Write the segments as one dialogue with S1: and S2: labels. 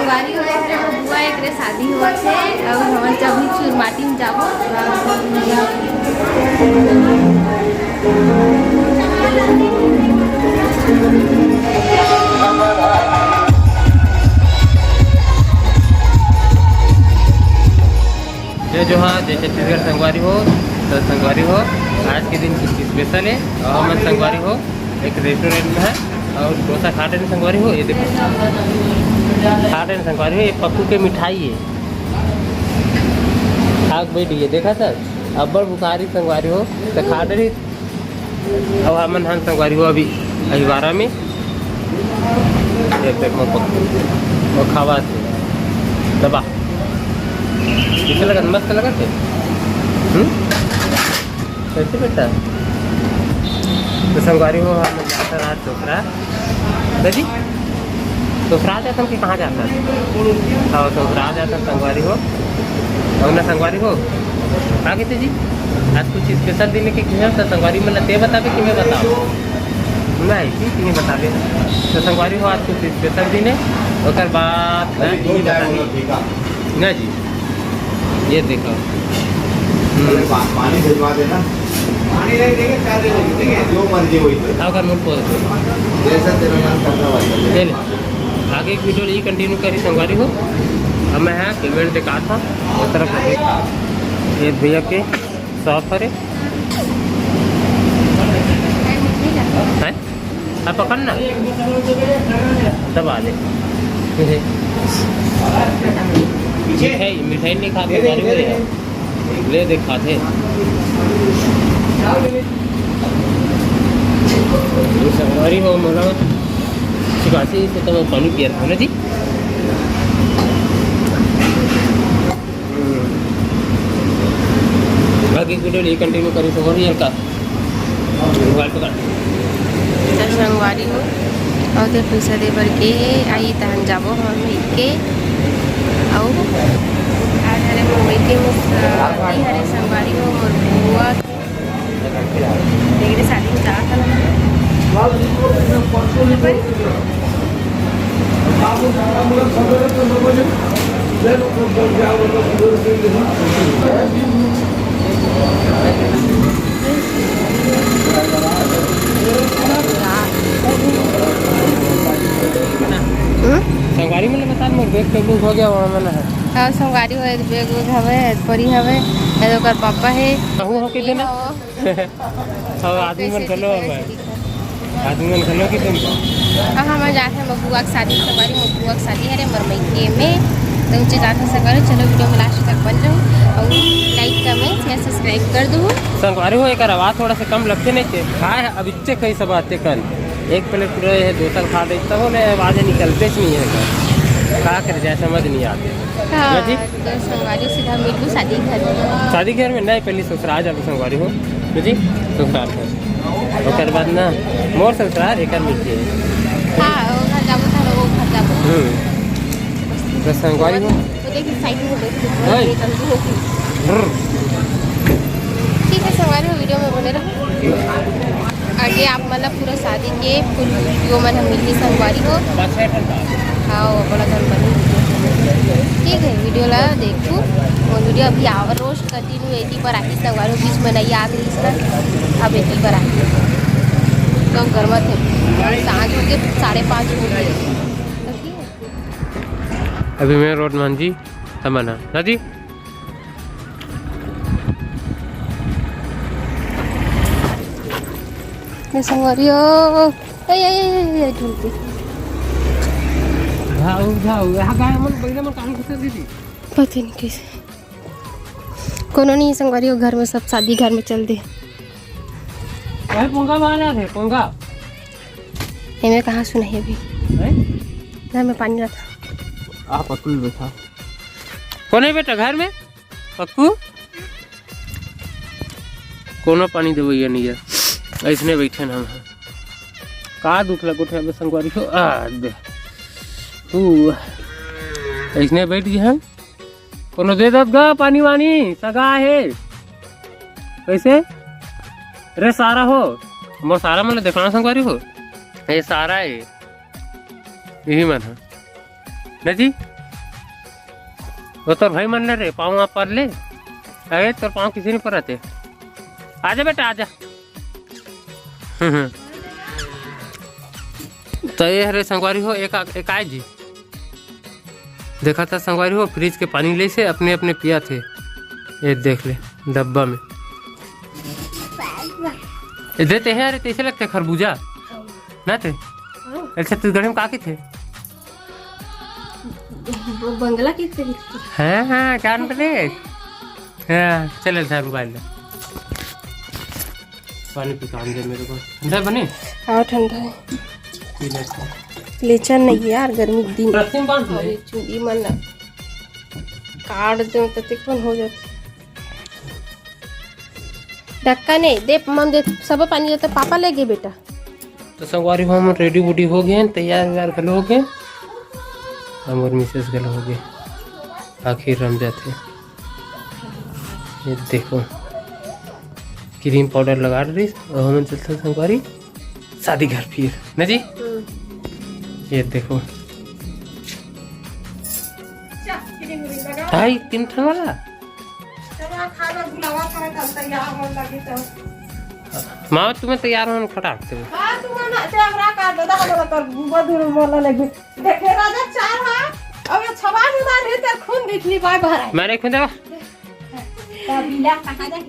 S1: संगवारी हो एकरे बुआ एकरे शादी हुआ छे और हमन जब चुरमाटी में जाबो
S2: जो हाँ जय छत्तीसगढ़ संगवारी हो तो संगवारी हो आज के दिन स्पेशल है और हमन संगवारी हो एक रेस्टोरेंट में है और डोसा खा रहे संगवारी हो। ये देखो खा रहे संगवारी हो, ये पप्पू के मिठाई है। आग बैठी है देखा सर अब्बड़ बुखारी संगवारी हो तो खा रही और हमन हन संगवारी हो अभी अहिवारा में एक में पप्पू और खावा थे दबा कैसे लगा मस्त लगा थे कैसे बेटा तो संगवारी हो हम जाता रहा टोकरा दादी टोकरा जाता हम कि कहाँ जाता हाँ टोकरा जाता संगवारी हो और ना संगवारी हो आगे थे जी आज कुछ स्पेशल दिन के खेल तो संगवारी में ते बताबे कि मैं बताओ नहीं कि तुम्हें बता दे तो संगवारी हो आज कुछ स्पेशल दिन है और बात ना जी ये देखो
S3: पानी भिजवा देना पानी नहीं देंगे क्या दे देंगे जो मर्जी वही
S2: कर मुझ
S3: जैसा तेरा मन करता है
S2: आगे एक वीडियो ये कंटिन्यू करी संगवारी हो। अब मैं है पेमेंट दिखा था उस तरफ ये भैया के शॉप पर है आप पकड़ना दबा दे मिठाई नहीं खाते ले देख खाते संगवारी हो मोला शिकासी से तो पानी पिया था ना जी बाकी वीडियो ये कंटिन्यू करी संगवारी का मोबाइल पकड़
S1: संगवारी हो और ते पैसा दे बर के आई तहन जाबो हम के आओ आज हरे मुंबई के हरे संगवारी हो मोर बुआ देखरे शादी में जा था
S2: संगवारी में बता मैं बैग पे हो गया वहाँ मैंने है
S1: हाँ संगवारी हो बैग उग हवे परी हवे है ओकर पापा है
S2: कहूँ हो के देना सब आदमी मन खेलो आदमी मन खेलो कि तुम
S1: हम जाते हैं बबुआ की शादी संगवारी बबुआ की शादी है रे मरमई में तो ऊँचे जाते संगवारी चलो वीडियो में लास्ट तक बन जाऊँ और लाइक कमेंट या सब्सक्राइब कर दूँ। संगवारी
S2: हो एक आवाज़ थोड़ा सा कम लगते नहीं थे खाए अब इतने कई सब आते कल एक प्लेट पूरा है डोसा खा रही तब ना आवाज़ें निकलते नहीं है क्या कर जाए समझ नहीं आते।
S1: हाँ जी संगवारी सीधा मिलू शादी घर
S2: में नहीं पहले ससुराल जाओ संगवारी हो जी ससुराल घर और बाद ना मोर ससुराल एक मिलती है
S1: हाँ घर जाबो था वो घर जाबो
S2: तो संगवारी हो
S1: तो देखिए साइड में ठीक है संगवारी हो वीडियो में बने रहो आगे आप मतलब पूरा शादी के फुल वीडियो में हम मिली संगवारी हो हाँ बड़ा धन बनी ठीक है वीडियो ला देखूँ और वीडियो अभी आवर रोज कंटिन्यू एटी पर आई संगवारी हो बीच में नहीं आ गई इसका अब एटी पर आई तो गर्मा थे सांझ हो गए 5:30 हो गए
S2: अभी मैं रोड मान जी तमन्ना ना जी
S1: संगवारी ढूंढती पता नहीं कैसे कोनो नहीं संगवारी हो घर में सब शादी घर में चल दे
S2: पोंगा थे पोंगा
S1: मैं कहाँ सुनाई अभी घर में पानी रखा
S2: आप पक्कू बैठा कौन है बेटा घर में पक्कू कोनो पानी देव नहीं है ऐसने बैठे हम का दुख लगो थे संगवारी हो ऐसने बैठ गए हम कोनो दे दब गा पानी वानी सगा है कैसे रे सारा हो मोर सारा मतलब देखना संगवारी हो ये सारा है यही मन है ना जी वो तो भाई मन रे पाँव वहाँ पर ले। अरे तो पाँव किसी नहीं पर रहते। आजा बेटा आजा। तो ये हरे संगवारी हो एक आए जी देखा था संगवारी हो फ्रिज के पानी ले से अपने अपने पिया थे। ये देख ले डब्बा में ये देते हैं। अरे कैसे लगते खरबूजा ना थे। छत्तीसगढ़ में काके थे
S1: बंगला की
S2: हाँ क्या रे। हाँ चल मोबाइल पानी पिकान दे मेरे को। ठंडा बने।
S1: हाँ ठंडा है। लेचन नहीं यार गर्मी के दिन चूड़ी मन काट दो तो तिकपन हो जाती। ढक्का नहीं दे मन दे सब पानी जाता पापा ले गए बेटा।
S2: तो संगवारी हम रेडी वूडी हो गए तैयार व्यार गल हो गए। हम और मिसेस गल हो गए आखिर रम जाते। ये देखो क्रीम पाउडर लगा रही और हम चलते संगवारी शादी घर फिर ना जी। ये देखो ढाई 3 ठन वाला माँ तुम्हें तैयार होने खटाते हो। मैंने खून देवा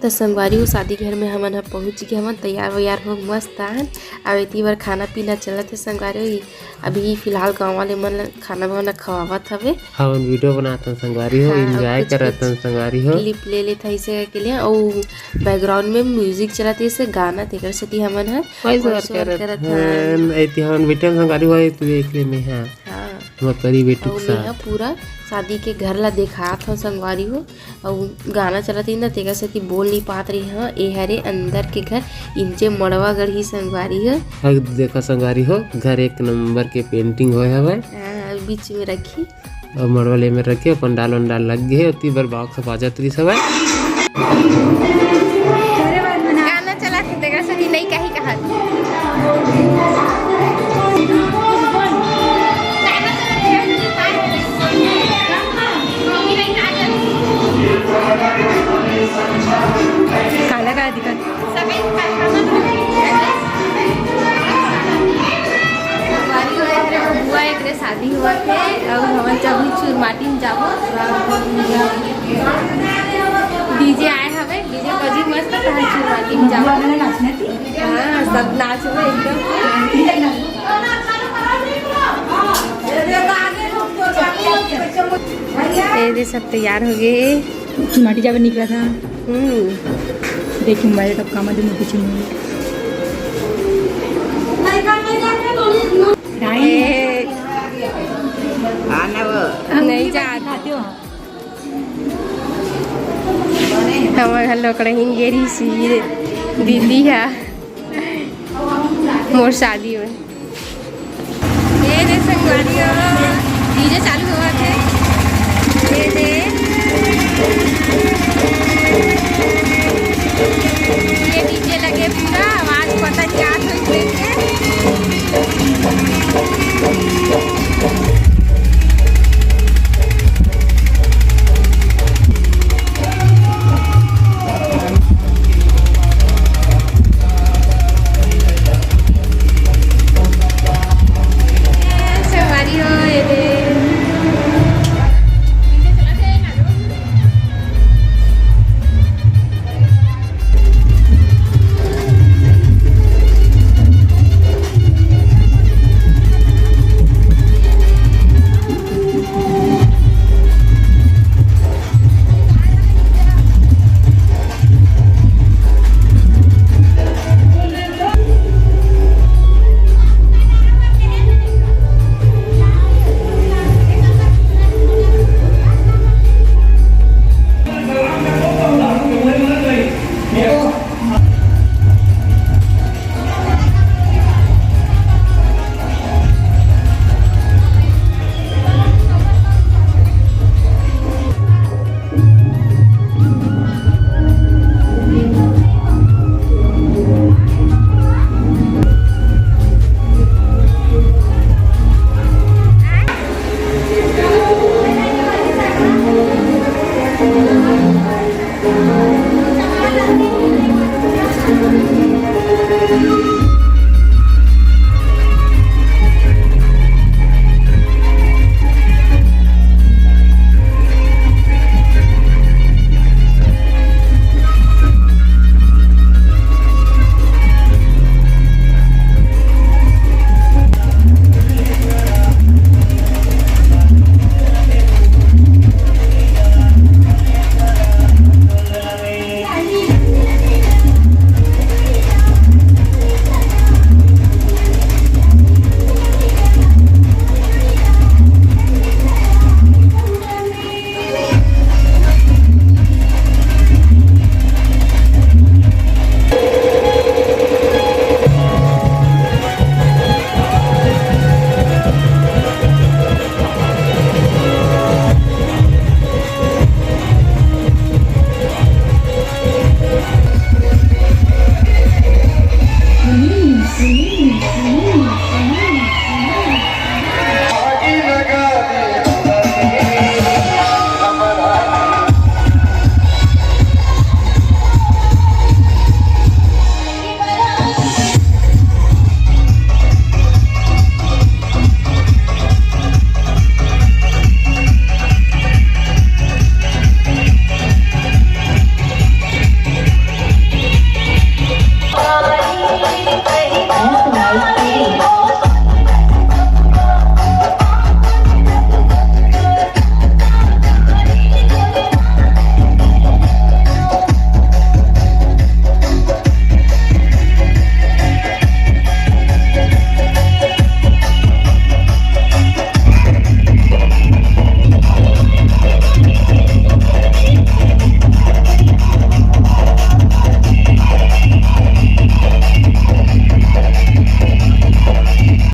S1: तो संगवारी हो शादी घर में हमन पहुँच गए। हम तैयार व्यार हो मस्त आन अब इतनी बार खाना पीना चलत है संगवारी। अभी फिलहाल गाँव वाले मन खाना वाना खवावत हवे।
S2: हम वीडियो बनाते हैं संगवारी हो एंजॉय करते हैं संगवारी हो
S1: क्लिप ले लेता इसे के लिए और बैकग्राउंड में म्यूजिक चलत है इसे गाना तेकर सती हमन है
S2: हम वीडियो संगवारी हो तू देख ले में है।
S1: हां
S2: करी बेटी के साथ
S1: पूरा शादी के घर ला दिखात हो संगवारी हो और गाना चलत ही ना तेकर सती बोल नहीं पात रही। हाँ ए हरे अंदर के घर इंचे मड़वा गढ़ी संगवारी हो।
S2: देखा संगवारी हो घर 1 नंबर के पेंटिंग होए हवे
S1: बीच में रखी
S2: और मड़वले में रखे पंडाल वंडाल लग गए उतनी बार बाग से बाजत रही सब
S1: गाना चला तेकर सती नहीं कही कहा। काला का दिक्कत बुआ एक शादी हुआ थे और हम जब चुरमाटी में जाबो डीजे आए हवे डीजे बजी मस्त कहा चुरमाटी में जाबो। हाँ सब नाचबो एकदम। ये सब तैयार हो गए
S4: चुरमाटी जाकर निकला था। देखिए मोबाइल टपका मत मुझे पीछे
S1: नहीं जा हमारे लोग हिंगेरी सी दीदी है मोर शादी में ये संगवारी